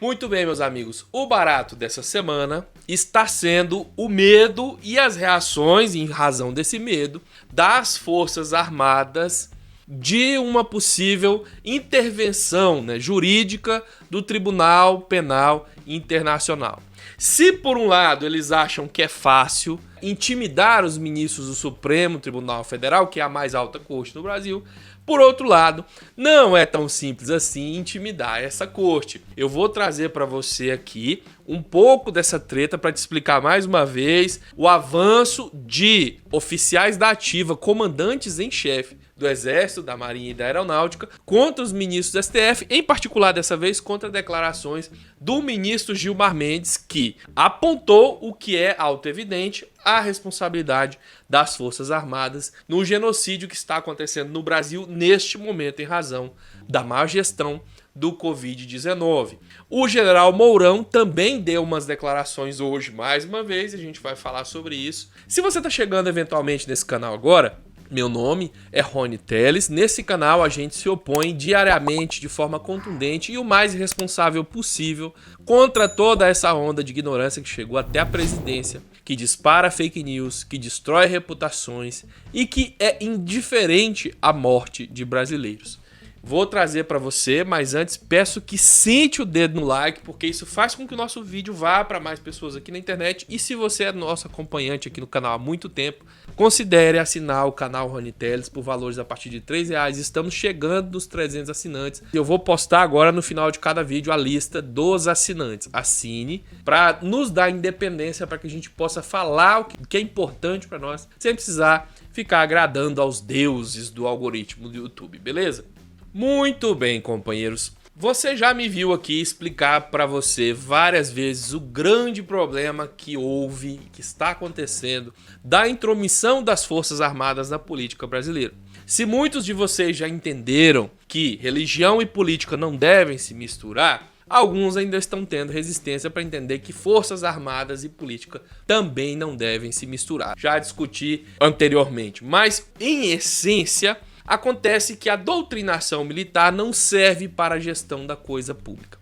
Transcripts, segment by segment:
Muito bem, meus amigos, o barato dessa semana está sendo o medo e as reações, em razão desse medo, das Forças Armadas de uma possível intervenção jurídica do Tribunal Penal Internacional. Se por um lado eles acham que é fácil intimidar os ministros do Supremo Tribunal Federal, que é a mais alta corte do Brasil, por outro lado, não é tão simples assim intimidar essa corte. Eu vou trazer para você aqui um pouco dessa treta para te explicar mais uma vez o avanço de oficiais da ativa, comandantes em chefe do Exército, da Marinha e da Aeronáutica contra os ministros do STF, em particular dessa vez contra declarações do ministro Gilmar Mendes, que apontou o que é autoevidente, a responsabilidade das Forças Armadas no genocídio que está acontecendo no Brasil neste momento em razão da má gestão do Covid-19. O general Mourão também deu umas declarações hoje, mais uma vez, a gente vai falar sobre isso. Se você está chegando eventualmente nesse canal agora, meu nome é Rony Teles. Nesse canal a gente se opõe diariamente de forma contundente e o mais irresponsável possível contra toda essa onda de ignorância que chegou até a presidência, que dispara fake news, que destrói reputações e que é indiferente à morte de brasileiros. Vou trazer para você, mas antes peço que sente o dedo no like, porque isso faz com que o nosso vídeo vá para mais pessoas aqui na internet. E se você é nosso acompanhante aqui no canal há muito tempo, considere assinar o canal Rony Teles por valores a partir de R$3. Estamos chegando nos 300 assinantes. Eu vou postar agora no final de cada vídeo a lista dos assinantes. Assine para nos dar independência, para que a gente possa falar o que é importante para nós, sem precisar ficar agradando aos deuses do algoritmo do YouTube, beleza? Muito bem, companheiros. Você já me viu aqui explicar para você várias vezes o grande problema que houve, que está acontecendo, da intromissão das Forças Armadas na política brasileira. Se muitos de vocês já entenderam que religião e política não devem se misturar, alguns ainda estão tendo resistência para entender que Forças Armadas e política também não devem se misturar. Já discuti anteriormente, mas em essência acontece que a doutrinação militar não serve para a gestão da coisa pública.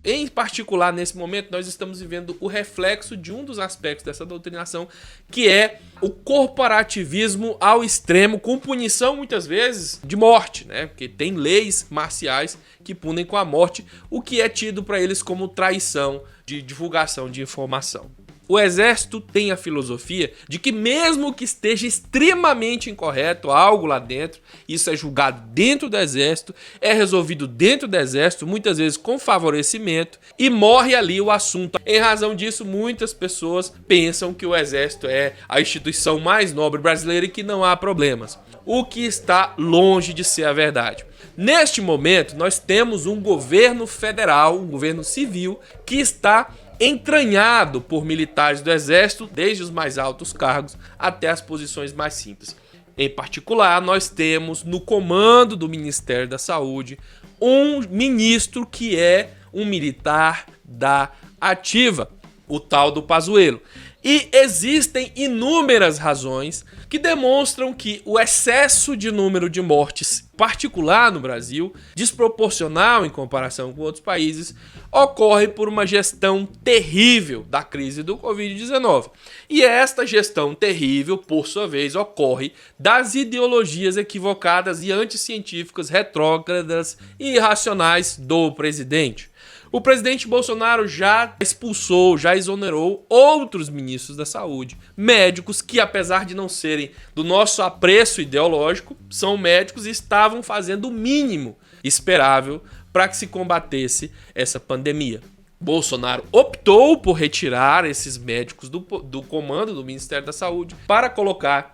Em particular, nesse momento, nós estamos vivendo o reflexo de um dos aspectos dessa doutrinação, que é o corporativismo ao extremo, com punição, muitas vezes, de morte, Porque tem leis marciais que punem com a morte, o que é tido para eles como traição de divulgação de informação. O Exército tem a filosofia de que mesmo que esteja extremamente incorreto algo lá dentro, isso é julgado dentro do Exército, é resolvido dentro do Exército, muitas vezes com favorecimento, e morre ali o assunto. Em razão disso, muitas pessoas pensam que o Exército é a instituição mais nobre brasileira e que não há problemas, o que está longe de ser a verdade. Neste momento, nós temos um governo federal, um governo civil, que está entranhado por militares do Exército, desde os mais altos cargos até as posições mais simples. Em particular, nós temos no comando do Ministério da Saúde um ministro que é um militar da ativa, o tal do Pazuello. E existem inúmeras razões que demonstram que o excesso de número de mortes, particular no Brasil, desproporcional em comparação com outros países, ocorre por uma gestão terrível da crise do Covid-19. E esta gestão terrível, por sua vez, ocorre das ideologias equivocadas e anticientíficas, retrógradas e irracionais do presidente. O presidente Bolsonaro já expulsou, já exonerou outros ministros da saúde, médicos que, apesar de não serem do nosso apreço ideológico, são médicos e estavam fazendo o mínimo esperável para que se combatesse essa pandemia. Bolsonaro optou por retirar esses médicos do comando do Ministério da Saúde para colocar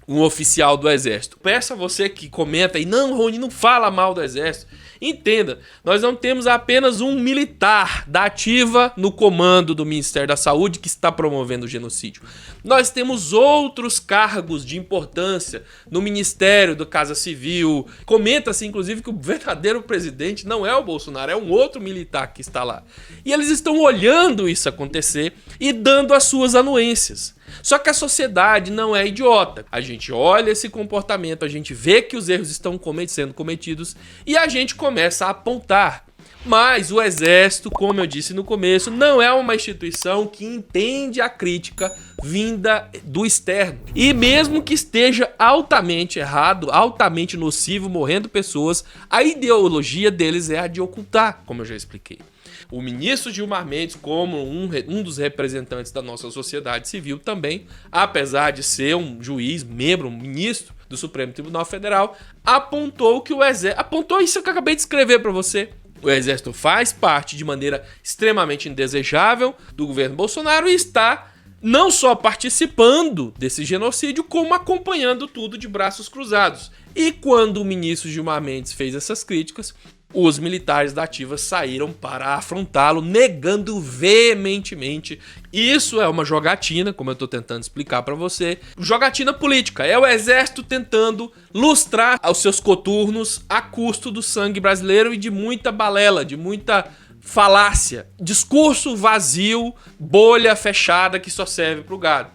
um oficial do Exército. Peço a você que comenta aí, não, Rony, não fala mal do Exército. Entenda, nós não temos apenas um militar da ativa no comando do Ministério da Saúde que está promovendo o genocídio. Nós temos outros cargos de importância no Ministério da Casa Civil. Comenta-se, inclusive, que o verdadeiro presidente não é o Bolsonaro, é um outro militar que está lá. E eles estão olhando isso acontecer e dando as suas anuências. Só que a sociedade não é idiota. A gente olha esse comportamento, a gente vê que os erros estão sendo cometidos e a gente começa a apontar. Mas o Exército, como eu disse no começo, não é uma instituição que entende a crítica vinda do externo. E mesmo que esteja altamente errado, altamente nocivo, morrendo pessoas, a ideologia deles é a de ocultar, como eu já expliquei. O ministro Gilmar Mendes, como um dos representantes da nossa sociedade civil também, apesar de ser um juiz, membro, um ministro do Supremo Tribunal Federal, apontou que o Exército... Apontou isso que eu acabei de escrever para você. O Exército faz parte de maneira extremamente indesejável do governo Bolsonaro e está não só participando desse genocídio, como acompanhando tudo de braços cruzados. E quando o ministro Gilmar Mendes fez essas críticas, os militares da ativa saíram para afrontá-lo, negando veementemente. Isso é uma jogatina, como eu estou tentando explicar para você. Jogatina política. É o Exército tentando lustrar aos seus coturnos a custo do sangue brasileiro e de muita balela, de muita falácia. Discurso vazio, bolha fechada que só serve para o gado.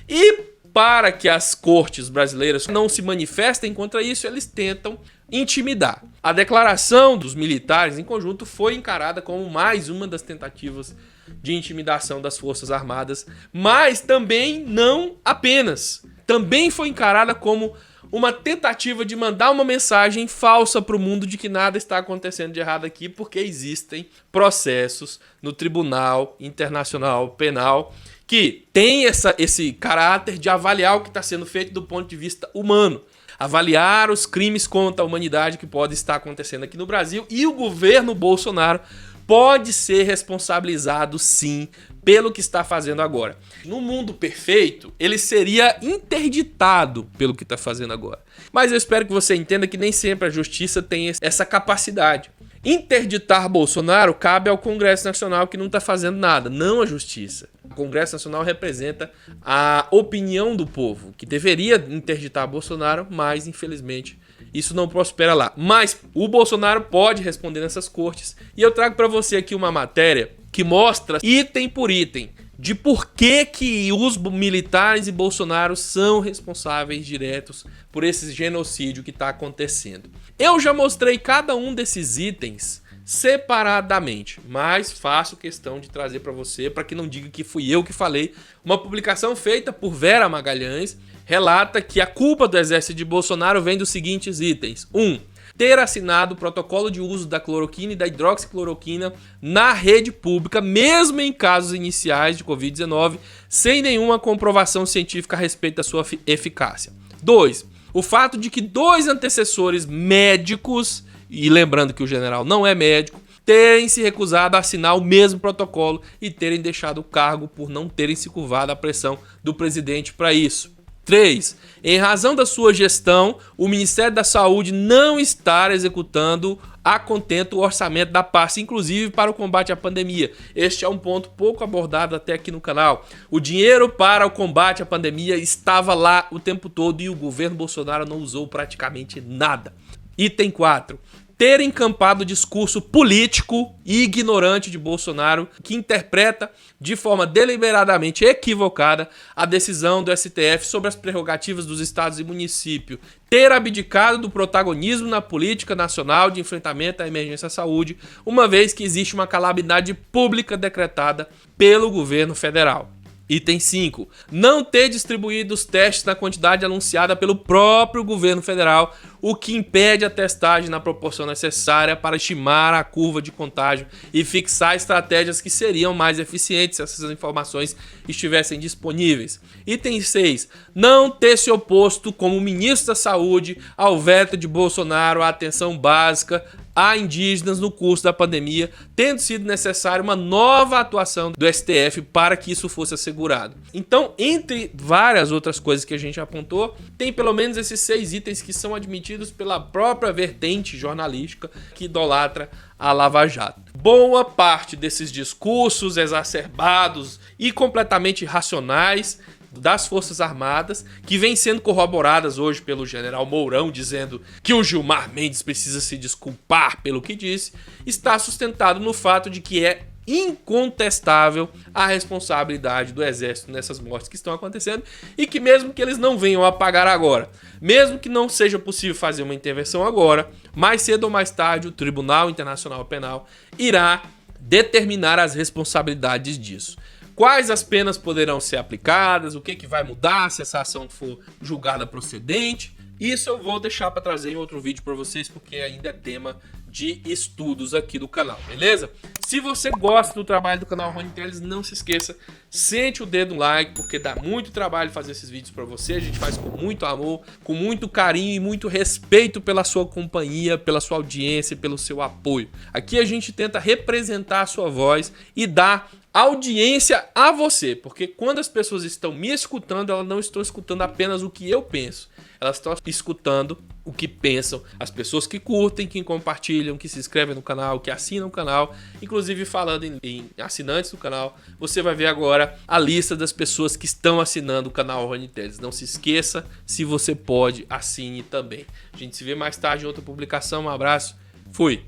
E para que as cortes brasileiras não se manifestem contra isso, eles tentam intimidar. A declaração dos militares em conjunto foi encarada como mais uma das tentativas de intimidação das Forças Armadas, mas também não apenas. Também foi encarada como uma tentativa de mandar uma mensagem falsa para o mundo de que nada está acontecendo de errado aqui, porque existem processos no Tribunal Internacional Penal que tem esse caráter de avaliar o que está sendo feito do ponto de vista humano. Avaliar os crimes contra a humanidade que podem estar acontecendo aqui no Brasil, e o governo Bolsonaro pode ser responsabilizado sim pelo que está fazendo agora. No mundo perfeito, ele seria interditado pelo que está fazendo agora. Mas eu espero que você entenda que nem sempre a justiça tem essa capacidade. Interditar Bolsonaro cabe ao Congresso Nacional, que não está fazendo nada, não a justiça. O Congresso Nacional representa a opinião do povo, que deveria interditar Bolsonaro, mas infelizmente isso não prospera lá. Mas o Bolsonaro pode responder nessas cortes, e eu trago para você aqui uma matéria que mostra item por item de por que os militares e Bolsonaro são responsáveis diretos por esse genocídio que está acontecendo. Eu já mostrei cada um desses itens separadamente, mas faço questão de trazer para você, para que não diga que fui eu que falei. Uma publicação feita por Vera Magalhães relata que a culpa do exército de Bolsonaro vem dos seguintes itens. 1. Ter assinado o protocolo de uso da cloroquina e da hidroxicloroquina na rede pública, mesmo em casos iniciais de Covid-19, sem nenhuma comprovação científica a respeito da sua eficácia. 2. O fato de que 2 antecessores médicos, e lembrando que o general não é médico, terem se recusado a assinar o mesmo protocolo e terem deixado o cargo por não terem se curvado à pressão do presidente para isso. 3. Em razão da sua gestão, o Ministério da Saúde não está executando a contento o orçamento da pasta, inclusive para o combate à pandemia. Este é um ponto pouco abordado até aqui no canal. O dinheiro para o combate à pandemia estava lá o tempo todo e o governo Bolsonaro não usou praticamente nada. Item 4. Ter encampado o discurso político e ignorante de Bolsonaro, que interpreta de forma deliberadamente equivocada a decisão do STF sobre as prerrogativas dos estados e municípios. Ter abdicado do protagonismo na política nacional de enfrentamento à emergência à saúde, uma vez que existe uma calamidade pública decretada pelo governo federal. Item 5. Não ter distribuído os testes na quantidade anunciada pelo próprio governo federal, o que impede a testagem na proporção necessária para estimar a curva de contágio e fixar estratégias que seriam mais eficientes se essas informações estivessem disponíveis. Item 6. Não ter se oposto como ministro da Saúde ao veto de Bolsonaro à atenção básica a indígenas no curso da pandemia, tendo sido necessária uma nova atuação do STF para que isso fosse assegurado. Então, entre várias outras coisas que a gente apontou, tem pelo menos esses 6 itens que são admitidos pela própria vertente jornalística que idolatra a Lava Jato. Boa parte desses discursos exacerbados e completamente irracionais das Forças Armadas, que vem sendo corroboradas hoje pelo general Mourão, dizendo que o Gilmar Mendes precisa se desculpar pelo que disse, está sustentado no fato de que é incontestável a responsabilidade do Exército nessas mortes que estão acontecendo e que mesmo que eles não venham a pagar agora, Mesmo que não seja possível fazer uma intervenção agora, mais cedo ou mais tarde o Tribunal Internacional Penal irá determinar as responsabilidades disso. Quais as penas poderão ser aplicadas, o que vai mudar se essa ação for julgada procedente. Isso eu vou deixar para trazer em outro vídeo para vocês, porque ainda é tema de estudos aqui do canal, beleza? Se você gosta do trabalho do canal Rony Teles, não se esqueça, sente o dedo no like, porque dá muito trabalho fazer esses vídeos para você. A gente faz com muito amor, com muito carinho e muito respeito pela sua companhia, pela sua audiência e pelo seu apoio. Aqui a gente tenta representar a sua voz e dar audiência a você, porque quando as pessoas estão me escutando, elas não estão escutando apenas o que eu penso, elas estão escutando o que pensam as pessoas que curtem, que compartilham, que se inscrevem no canal, que assinam o canal. Inclusive, falando em assinantes do canal, você vai ver agora a lista das pessoas que estão assinando o canal Rony Teles. Não se esqueça, se você pode, assine também. A gente se vê mais tarde em outra publicação. Um abraço, fui!